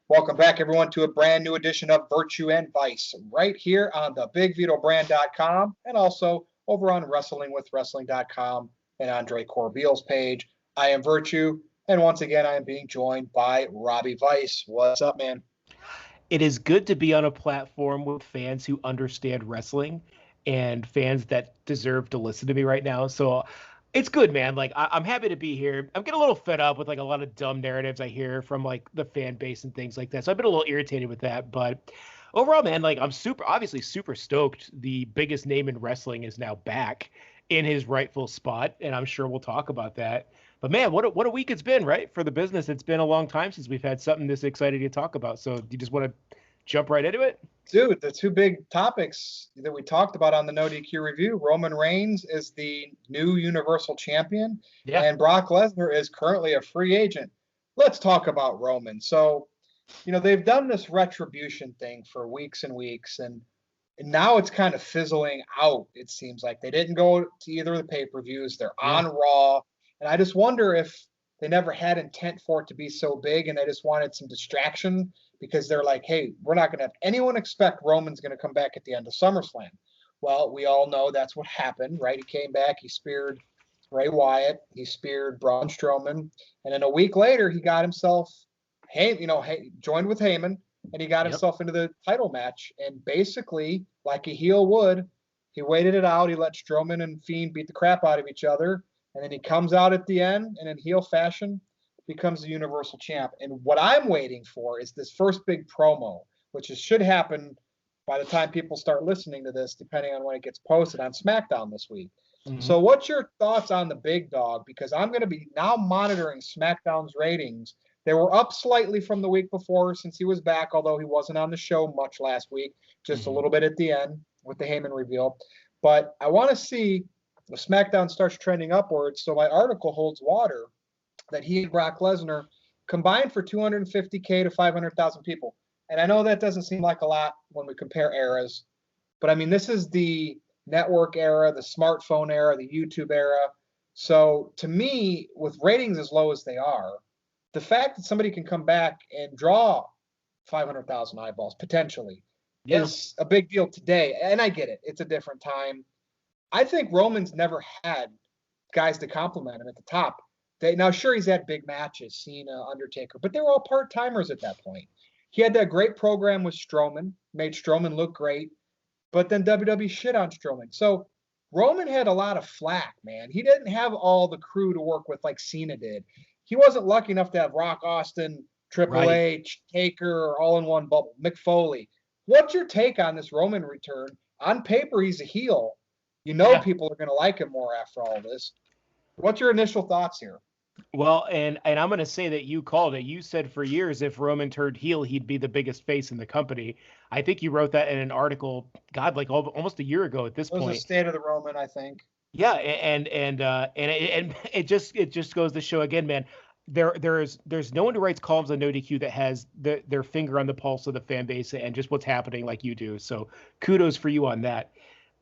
Welcome back, everyone, to a brand new edition of Virtue and Vice, right here on the BigVitoBrand.com and also over on WrestlingWithWrestling.com and Andre Corbeil's page. I am Virtue, and once again, I am being joined by Robbie Vice. What's up, man? It is good to be on a platform with fans who understand wrestling and fans that deserve to listen to me right now. So it's good, man. Like I'm happy to be here. I'm getting a little fed up with like a lot of dumb narratives I hear from like the fan base and things like that. So I've been a little irritated with that. But overall, man, like I'm obviously super stoked. The biggest name in wrestling is now back in his rightful spot, and I'm sure we'll talk about that. But man, what a week it's been, right? For the business, it's been a long time since we've had something this exciting to talk about. So do you just want to jump right into it? Dude, the two big topics that we talked about on the No DQ review, Roman Reigns is the new Universal Champion, Yeah. and Brock Lesnar is currently a free agent. Let's talk about Roman. So, they've done this retribution thing for weeks and weeks, and now it's kind of fizzling out. It seems like they didn't go to either of the pay-per-views. They're Yeah. on Raw, and I just wonder if they never had intent for it to be so big, and they just wanted some distraction because they're like, hey, we're not going to have anyone expect Roman's going to come back at the end of SummerSlam. Well, we all know that's what happened, right? He came back, he speared Bray Wyatt, he speared Braun Strowman, and then a week later he got himself, joined with Heyman, and he got Yep. himself into the title match. And basically, like a heel would, he waited it out. He let Strowman and Fiend beat the crap out of each other, and then he comes out at the end, and in heel fashion, becomes the Universal Champ. And what I'm waiting for is this first big promo, which should happen by the time people start listening to this, depending on when it gets posted on SmackDown this week. Mm-hmm. So what's your thoughts on the big dog? Because I'm going to be now monitoring SmackDown's ratings. They were up slightly from the week before since he was back, although he wasn't on the show much last week, just a little bit at the end with the Heyman reveal. But I want to see if SmackDown starts trending upwards. So my article holds water that he and Brock Lesnar combined for 250K to 500,000 people. And I know that doesn't seem like a lot when we compare eras, but I mean, this is the network era, the smartphone era, the YouTube era. So to me, with ratings as low as they are, the fact that somebody can come back and draw 500,000 eyeballs potentially is a big deal today. And I get it. It's a different time. I think Roman's never had guys to compliment him at the top. Now, sure, he's had big matches, Cena, Undertaker, but they were all part-timers at that point. He had that great program with Strowman, made Strowman look great, but then WWE shit on Strowman. So Roman had a lot of flack, man. He didn't have all the crew to work with like Cena did. He wasn't lucky enough to have Rock Austin, Triple H, Taker, all in one bubble, Mick Foley. What's your take on this Roman return? On paper, he's a heel. People are going to like him more after all this. What's your initial thoughts here? Well, and I'm going to say that you called it. You said for years if Roman turned heel, he'd be the biggest face in the company. I think you wrote that in an article, God, like almost a year ago at this point. It was the State of the Roman, I think. Yeah, and it just goes to show again, man. There's no one who writes columns on No DQ that has their finger on the pulse of the fan base and just what's happening like you do. So kudos for you on that.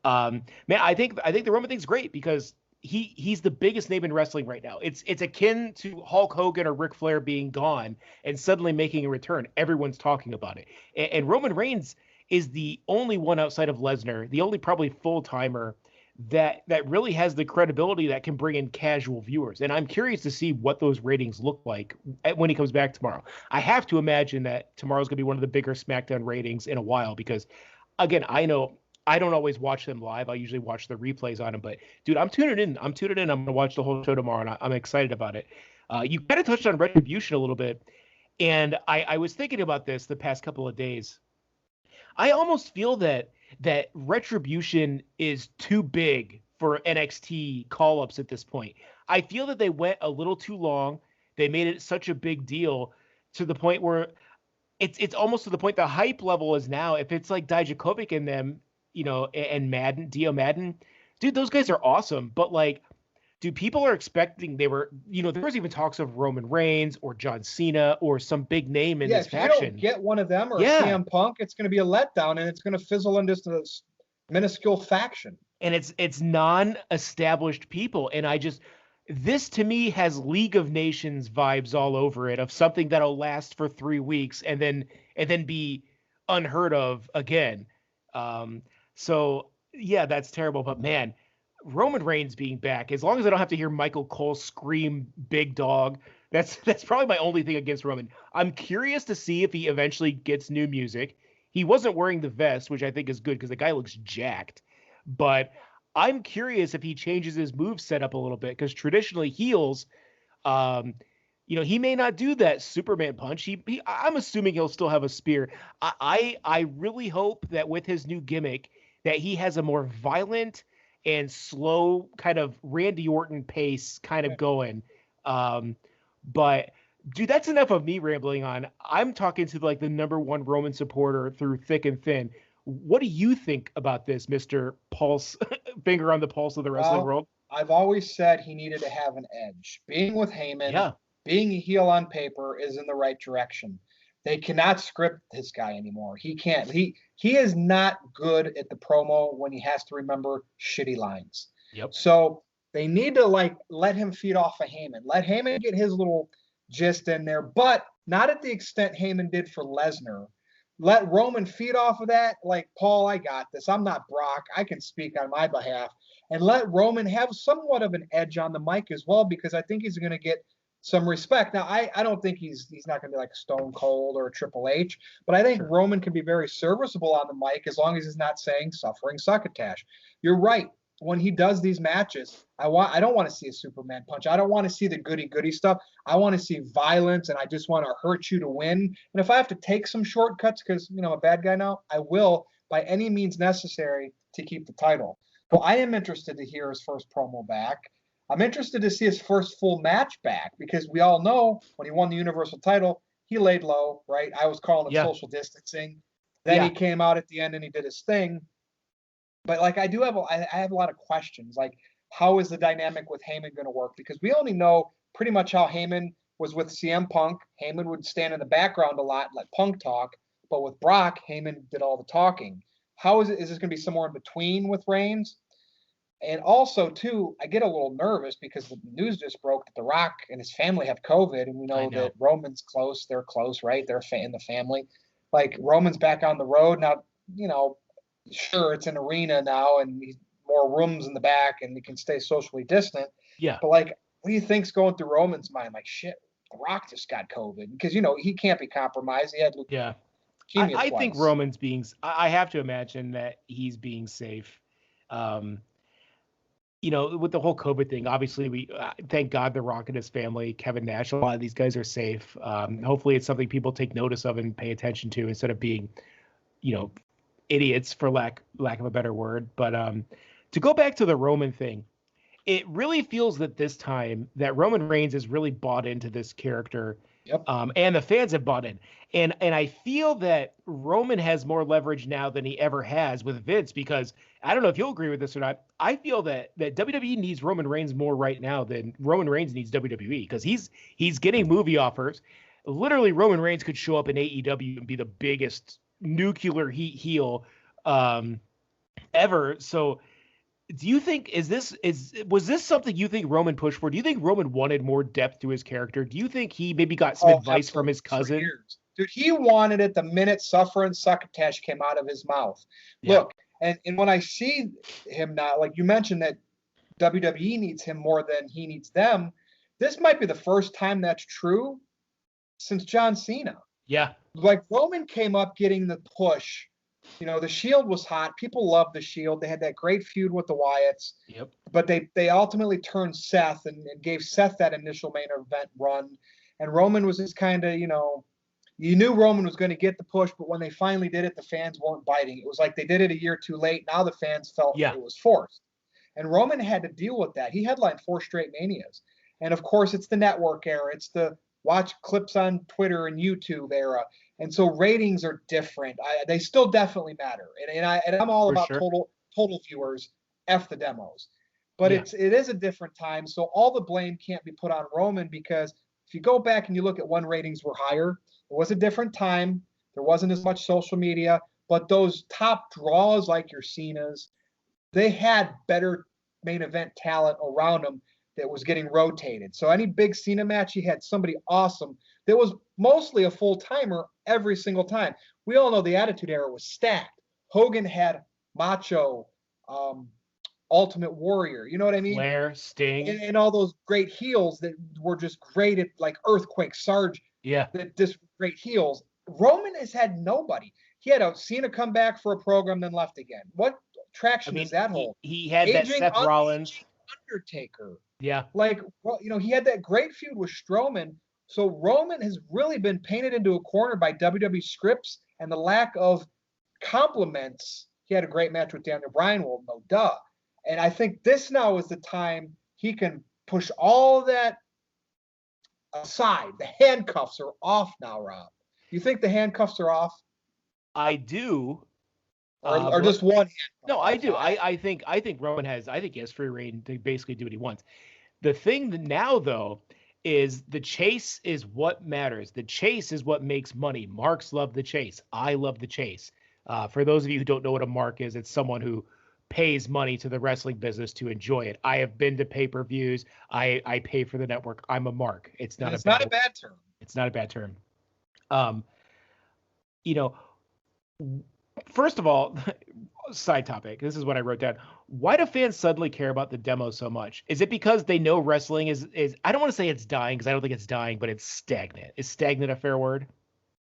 Man, I think the Roman thing's great because he's the biggest name in wrestling right now. It's akin to Hulk Hogan or Ric Flair being gone and suddenly making a return. Everyone's talking about it. And Roman Reigns is the only one outside of Lesnar, the only probably full-timer that really has the credibility that can bring in casual viewers. And I'm curious to see what those ratings look like when he comes back tomorrow. I have to imagine that tomorrow's going to be one of the bigger SmackDown ratings in a while because, again, I know I don't always watch them live. I usually watch the replays on them. But, dude, I'm tuning in. I'm going to watch the whole show tomorrow, and I'm excited about it. You kind of touched on Retribution a little bit, and I was thinking about this the past couple of days. I almost feel that Retribution is too big for NXT call-ups at this point. I feel that they went a little too long. They made it such a big deal to the point where it's almost to the point the hype level is now. If it's like Dijakovic and them, and Madden, Dio Madden, dude, those guys are awesome. But like, dude, people are expecting there was even talks of Roman Reigns or John Cena or some big name in this faction. If you don't get one of them or CM Punk, it's going to be a letdown and it's going to fizzle into just a minuscule faction. And it's non-established people. And This to me has League of Nations vibes all over it, of something that'll last for 3 weeks and then be unheard of again. Um, so yeah, that's terrible. But man, Roman Reigns being back, as long as I don't have to hear Michael Cole scream "Big Dog," that's probably my only thing against Roman. I'm curious to see if he eventually gets new music. He wasn't wearing the vest, which I think is good because the guy looks jacked. But I'm curious if he changes his move setup a little bit because traditionally heels, um, he may not do that Superman punch. I'm assuming he'll still have a spear. I really hope that with his new gimmick that he has a more violent and slow kind of Randy Orton pace kind of going. But dude, that's enough of me rambling on. I'm talking to like the number one Roman supporter through thick and thin. What do you think about this, Mr. Pulse, finger on the pulse of the wrestling Well, world? I've always said he needed to have an edge. Being with Heyman, Yeah, being a heel on paper is in the right direction. They cannot script this guy anymore. He can't. He is not good at the promo when he has to remember shitty lines. yep. So they need to like let him feed off of Heyman. Let Heyman get his little gist in there, but not at the extent Heyman did for Lesnar. Let Roman feed off of that. Like, Paul, I got this. I'm not Brock. I can speak on my behalf. And let Roman have somewhat of an edge on the mic as well, because I think he's going to get some respect. Now, I don't think he's not going to be like a Stone Cold or a Triple H, but I think Sure. Roman can be very serviceable on the mic as long as he's not saying suffering succotash. You're right. When he does these matches, I don't want to see a Superman punch. I don't want to see the goody goody stuff. I want to see violence, and I just want to hurt you to win. And if I have to take some shortcuts because I'm a bad guy now, I will by any means necessary to keep the title. Well, I am interested to hear his first promo back. I'm interested to see his first full match back because we all know when he won the Universal title, he laid low, right? I was calling it Yeah. social distancing. Then Yeah. he came out at the end and he did his thing. But like I have a lot of questions. Like, how is the dynamic with Heyman going to work? Because we only know pretty much how Heyman was with CM Punk. Heyman would stand in the background a lot, let Punk talk. But with Brock, Heyman did all the talking. How is it? Is this going to be somewhere in between with Reigns? And also, too, I get a little nervous because the news just broke that The Rock and his family have COVID, and we I know that know. Roman's close. They're close, right? They're in the family. Like, Roman's back on the road now. Sure, it's an arena now, and he's more rooms in the back, and he can stay socially distant. Yeah. But like, what do you think's going through Roman's mind? Like, shit, The Rock just got COVID because he can't be compromised. He had Yeah. leukemia I think twice. Roman's I have to imagine that he's being safe. Um, with the whole COVID thing, obviously we thank God The Rock and his family, Kevin Nash, a lot of these guys are safe. Hopefully it's something people take notice of and pay attention to instead of being, you know, idiots for lack of a better word. But to go back to the Roman thing, it really feels that this time that Roman Reigns has really bought into this character, Yep. and the fans have bought in. And I feel that Roman has more leverage now than he ever has with Vince, because I don't know if you'll agree with this or not. I feel that WWE needs Roman Reigns more right now than Roman Reigns needs WWE, because he's getting movie offers. Literally, Roman Reigns could show up in AEW and be the biggest nuclear heat heel ever. So do you think was this something you think Roman pushed for? Do you think Roman wanted more depth to his character? Do you think he maybe got some Oh, advice from absolutely. his For cousin? years. Dude, he wanted it the minute Suffer and Succotash came out of his mouth. Yeah. Look, and when I see him now, like you mentioned that WWE needs him more than he needs them, this might be the first time that's true since John Cena. Yeah. Like, Roman came up getting the push. The Shield was hot. People loved the Shield. They had that great feud with the Wyatts, Yep. but they ultimately turned Seth and gave Seth that initial main event run. And Roman was just kind of, you knew Roman was going to get the push, but when they finally did it, the fans weren't biting. It was like they did it a year too late. Now the fans felt Yeah. it was forced. And Roman had to deal with that. He headlined 4 straight Manias. And of course, it's the network era. It's the watch clips on Twitter and YouTube era. And so ratings are different. They still definitely matter. And I'm all For about sure. total viewers, F the demos. But Yeah. it is a different time. So all the blame can't be put on Roman, because if you go back and you look at when ratings were higher, it was a different time. There wasn't as much social media, but those top draws like your Cenas, they had better main event talent around them. that was getting rotated. So any big Cena match, he had somebody awesome that was mostly a full-timer every single time. We all know the Attitude Era was stacked. Hogan had Macho, Ultimate Warrior, you know what I mean? Flair, Sting. And all those great heels that were just great at, like Earthquake, Sarge, Yeah. that just great heels. Roman has had nobody. He had a Cena come back for a program, then left again. What traction does that hold? He had that Seth Rollins. Undertaker. Yeah. Like, well, he had that great feud with Strowman. So Roman has really been painted into a corner by WWE scripts and the lack of compliments. He had a great match with Daniel Bryan, well, no duh. And I think this now is the time he can push all that aside. The handcuffs are off now, Rob. You think the handcuffs are off? I do. Or just one handcuff? No, I do. I think Roman has. I think he has free reign to basically do what he wants. The thing now, though, is the chase is what matters. The chase is what makes money. Marks love the chase. I love the chase. For those of you who don't know what a mark is, it's someone who pays money to the wrestling business to enjoy it. I have been to pay-per-views. I pay for the network. I'm a mark. It's not a bad term. It's not a bad term. First of all, side topic. This is what I wrote down. Why do fans suddenly care about the demo so much? Is it because they know wrestling is I don't want to say it's dying because I don't think it's dying, but it's stagnant. Is stagnant a fair word?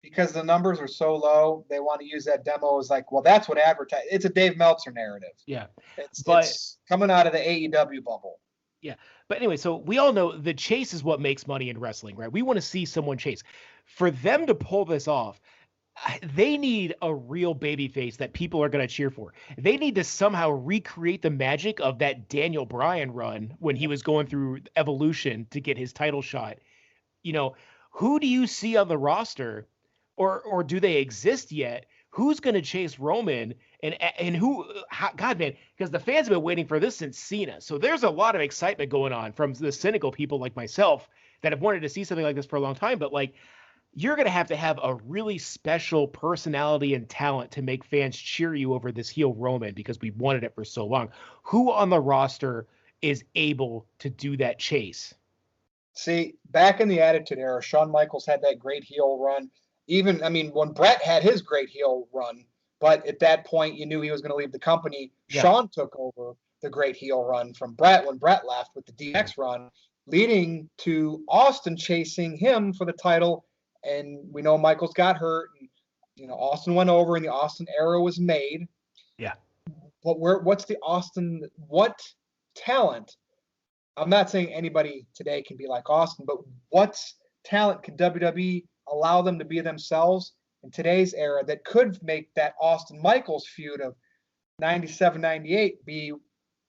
Because the numbers are so low, they want to use that demo as like, well, that's what advertise. It's a Dave Meltzer narrative. Yeah. It's coming out of the AEW bubble. Yeah. But anyway, so we all know the chase is what makes money in wrestling, right? We want to see someone chase. For them to pull this off, they need a real babyface that people are going to cheer for. They need to somehow recreate the magic of that Daniel Bryan run when he was going through Evolution to get his title shot. Who do you see on the roster, or do they exist yet? Who's going to chase Roman and who? God, man, because the fans have been waiting for this since Cena. So there's a lot of excitement going on from the cynical people like myself that have wanted to see something like this for a long time. But you're going to have a really special personality and talent to make fans cheer you over this heel Roman because we wanted it for so long. Who on the roster is able to do that chase? See, back in the Attitude Era, Shawn Michaels had that great heel run. When Brett had his great heel run, but at that point you knew he was going to leave the company. Yeah. Shawn took over the great heel run from Brett when Brett left with the DX run, leading to Austin chasing him for the title. And we know Michaels got hurt, and Austin went over, and the Austin era was made. Yeah. But what's the Austin? What talent? I'm not saying anybody today can be like Austin, but what talent can WWE allow them to be themselves in today's era that could make that Austin Michaels feud of 97, 98 be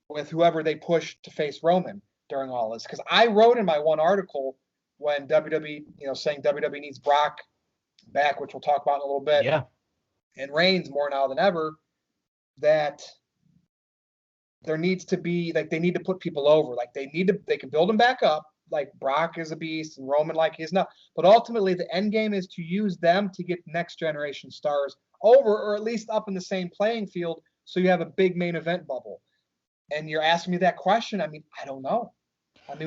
with whoever they push to face Roman during all this? Because I wrote in my one article when WWE, saying WWE needs Brock back, which we'll talk about in a little bit. Yeah. And Reigns more now than ever, that there needs to be, they need to put people over. They can build them back up. Brock is a beast and Roman he is now. But ultimately, the end game is to use them to get next generation stars over, or at least up in the same playing field, so you have a big main event bubble. And you're asking me that question. I don't know.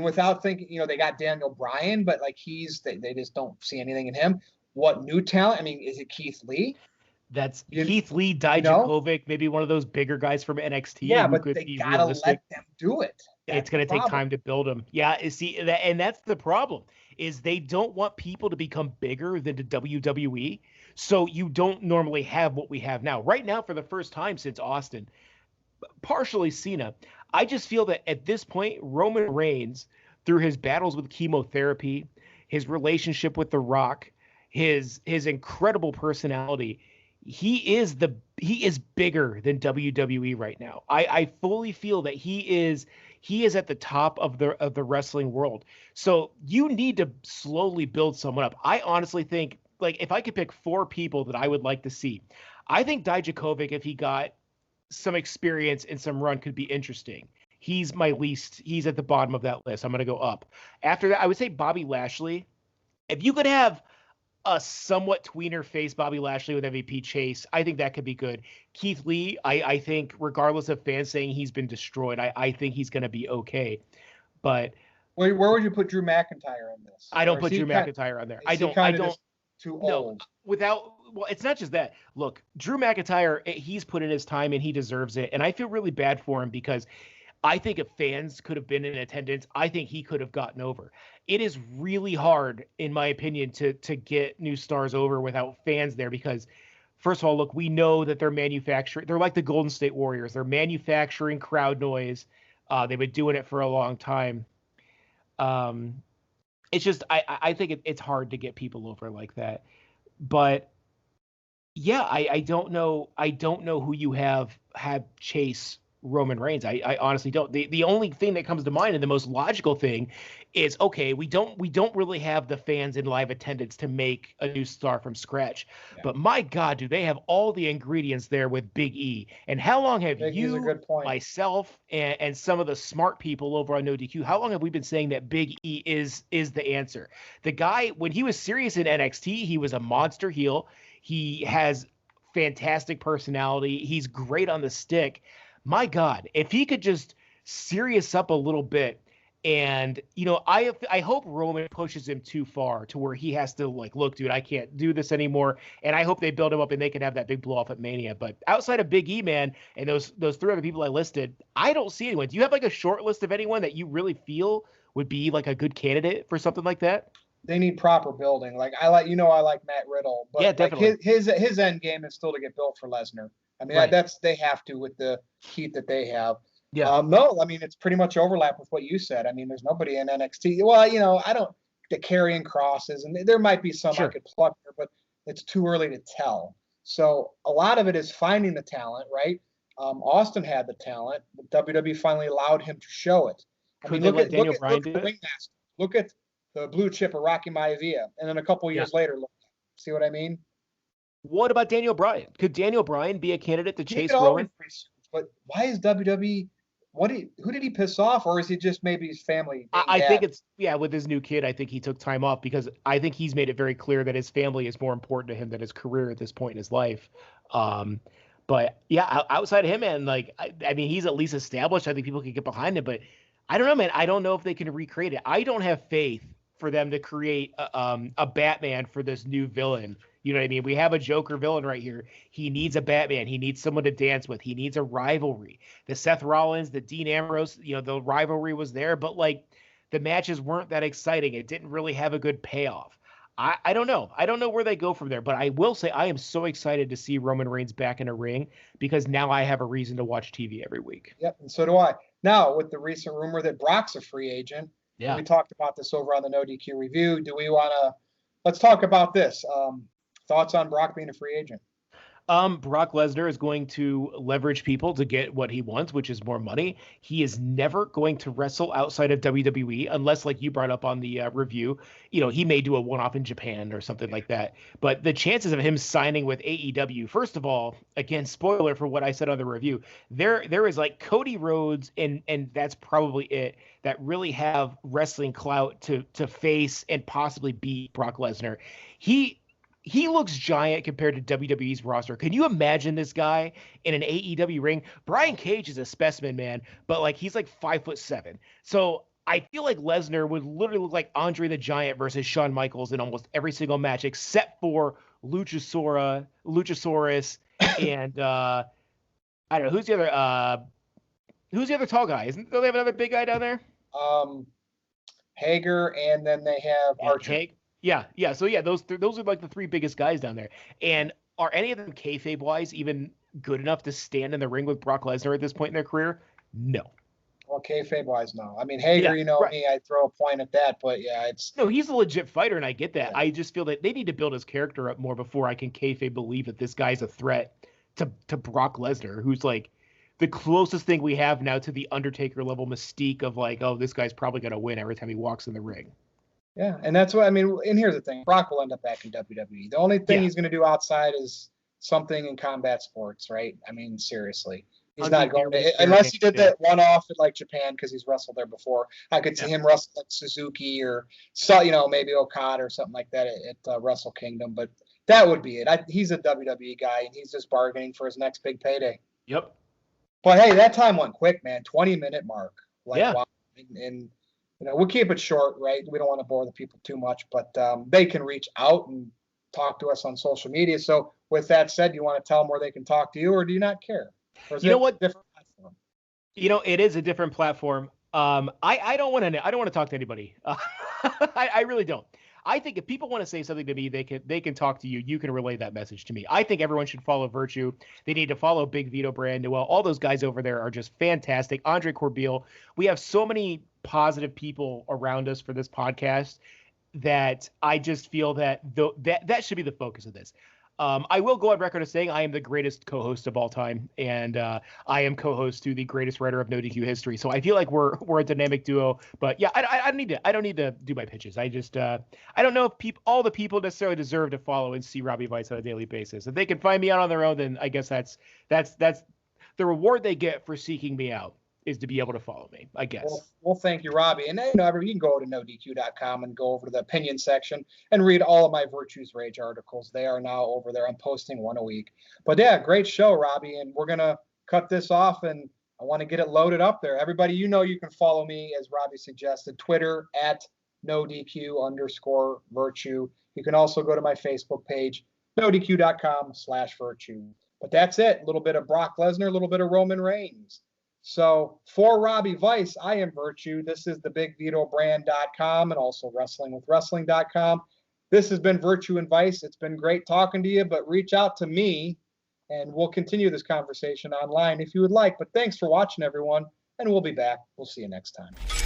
Without thinking, they got Daniel Bryan, but they just don't see anything in him. What new talent? Is it Keith Lee? That's Keith Lee, Dijakovic, maybe one of those bigger guys from NXT. Yeah, but they gotta let them do it. It's going to take time to build them. Yeah, see, and that's the problem, is they don't want people to become bigger than the WWE. So you don't normally have what we have now. Right now, for the first time since Austin, partially Cena, I just feel that at this point, Roman Reigns, through his battles with chemotherapy, his relationship with The Rock, his incredible personality, he is bigger than WWE right now. I fully feel that he is at the top of the wrestling world. So you need to slowly build someone up. I honestly think, if I could pick 4 people that I would like to see, I think Dijakovic, if he got some experience and some run, could be interesting. He's at the bottom of that list. I'm going to go up. After that, I would say Bobby Lashley. If you could have a somewhat tweener face Bobby Lashley with MVP Chase, I think that could be good. Keith Lee, I think, regardless of fans saying he's been destroyed, I think he's going to be okay. But where would you put Drew McIntyre in this? I Or don't put Drew McIntyre on there. is he kind of just too No, old? well, it's not just that. Look, Drew McIntyre, he's put in his time and he deserves it. And I feel really bad for him because I think if fans could have been in attendance, I think he could have gotten over. It is really hard, in my opinion, to get new stars over without fans there because, first of all, look, we know that they're manufacturing. They're like the Golden State Warriors. They're manufacturing crowd noise. They've been doing it for a long time. Um, it's just I think it's hard to get people over like that. But yeah, I don't know. I don't know who you have chase Roman Reigns. I honestly don't. The only thing that comes to mind and the most logical thing is okay, we don't really have the fans in live attendance to make a new star from scratch. Yeah. But my God, do they have all the ingredients there with Big E? And how long have Big E's a you, good point. myself, and some of the smart people over on No DQ, how long have we been saying that Big E is the answer? The guy, when he was serious in NXT, he was a monster heel. He has fantastic personality. He's great on the stick. My God, if he could just serious up a little bit, and I hope Roman pushes him too far to where he has to like, look, dude, I can't do this anymore. And I hope they build him up and they can have that big blow off at Mania. But outside of Big E, man, and those three other people I listed, I don't see anyone. Do you have like a short list of anyone that you really feel would be like a good candidate for something like that? They need proper building. Like I like Matt Riddle, but Yeah, definitely. like his end game is still to get built for Lesnar. I mean, Right. they have to with the heat that they have. Yeah. No, I mean it's pretty much overlap with what you said. I mean, there's nobody in NXT. Well, I don't the carrying crosses, and there might be some Sure. I could pluck there, but it's too early to tell. So a lot of it is finding the talent, right? Austin had the talent, but WWE finally allowed him to show it. I Could mean, they look let at Daniel Bryan do the it? ringmaster. Look at the blue chip of Rocky Maivia, and then a couple years later, look, see what I mean? What about Daniel Bryan? Could Daniel Bryan be a candidate to He chase could always Roman? but why is WWE? Who did he piss off, or is he just maybe his family? I think it's with his new kid. I think he took time off because I think he's made it very clear that his family is more important to him than his career at this point in his life. But yeah, outside of him, man, like I mean, he's at least established. I think people can get behind him, but I don't know, man. I don't know if they can recreate it. I don't have faith for them to create a Batman for this new villain. You know what I mean? We have a Joker villain right here. He needs a Batman. He needs someone to dance with. He needs a rivalry. The Seth Rollins, the Dean Ambrose, the rivalry was there, but like the matches weren't that exciting. It didn't really have a good payoff. I don't know. I don't know where they go from there, but I will say I am so excited to see Roman Reigns back in a ring because now I have a reason to watch TV every week. Yep, and so do I. Now, with the recent rumor that Brock's a free agent, Yeah. we talked about this over on the No DQ review. Do we want to? Let's talk about this. Thoughts on Brock being a free agent? Brock Lesnar is going to leverage people to get what he wants, which is more money. He is never going to wrestle outside of WWE unless, like you brought up on the review, he may do a one-off in Japan or something like that. But the chances of him signing with AEW, first of all, again, spoiler for what I said on the review, there is like Cody Rhodes and that's probably it that really have wrestling clout to face and possibly beat Brock Lesnar. He looks giant compared to WWE's roster. Can you imagine this guy in an AEW ring? Brian Cage is a specimen, man, but like he's like 5'7". So I feel like Lesnar would literally look like Andre the Giant versus Shawn Michaels in almost every single match except for Luchasaurus, and I don't know who's the other tall guy? Don't they have another big guy down there? Hager, and then they have Archer. Yeah. So yeah, those are like the three biggest guys down there. And are any of them kayfabe wise even good enough to stand in the ring with Brock Lesnar at this point in their career? No. Well, kayfabe wise, no. I mean, Hager, right. Me, I throw a point at that, but yeah, no. He's a legit fighter, and I get that. Yeah. I just feel that they need to build his character up more before I can kayfabe believe that this guy's a threat to Brock Lesnar, who's like the closest thing we have now to the Undertaker level mystique of like, oh, this guy's probably gonna win every time he walks in the ring. Yeah, and that's what I mean. And here's the thing: Brock will end up back in WWE. The only thing he's going to do outside is something in combat sports, right? I mean, seriously, he's not going to unless he did that one-off at like Japan because he's wrestled there before. I could see him wrestle like Suzuki or maybe Okada or something like that at Wrestle Kingdom. But that would be it. He's a WWE guy, and he's just bargaining for his next big payday. Yep. But hey, that time went quick, man. 20-minute mark. Like, wow. And we'll keep it short, right? We don't want to bore the people too much, but they can reach out and talk to us on social media. So with that said, you want to tell them where they can talk to you, or do you not care? Or is You know it what? a different platform? It is a different platform. I don't want to talk to anybody. I really don't. I think if people want to say something to me, they can talk to you. You can relay that message to me. I think everyone should follow Virtue. They need to follow Big Vito, Brand Noel. All those guys over there are just fantastic. Andre Corbeil. We have so many positive people around us for this podcast that I just feel that that should be the focus of this. I will go on record as saying I am the greatest co-host of all time, and I am co-host to the greatest writer of No DQ history. So I feel like we're a dynamic duo. But yeah, I don't need to do my pitches. I just I don't know if all the people necessarily deserve to follow and see Robbie Vice on a daily basis. If they can find me out on their own, then I guess that's the reward they get for seeking me out, is to be able to follow me, I guess. Well, thank you, Robbie. And you can go to nodq.com and go over to the opinion section and read all of my Virtues Rage articles. They are now over there. I'm posting one a week. But yeah, great show, Robbie. And we're going to cut this off, and I want to get it loaded up there. Everybody, you can follow me, as Robbie suggested, Twitter at NoDQ_Virtue. You can also go to my Facebook page, nodq.com/virtue. But that's it. A little bit of Brock Lesnar, a little bit of Roman Reigns. So for Robbie Vice, I am Virtue. This is the BigVitoBrand.com and also WrestlingWithWrestling.com. This has been Virtue and Vice. It's been great talking to you, but reach out to me and we'll continue this conversation online if you would like. But thanks for watching, everyone, and we'll be back. We'll see you next time.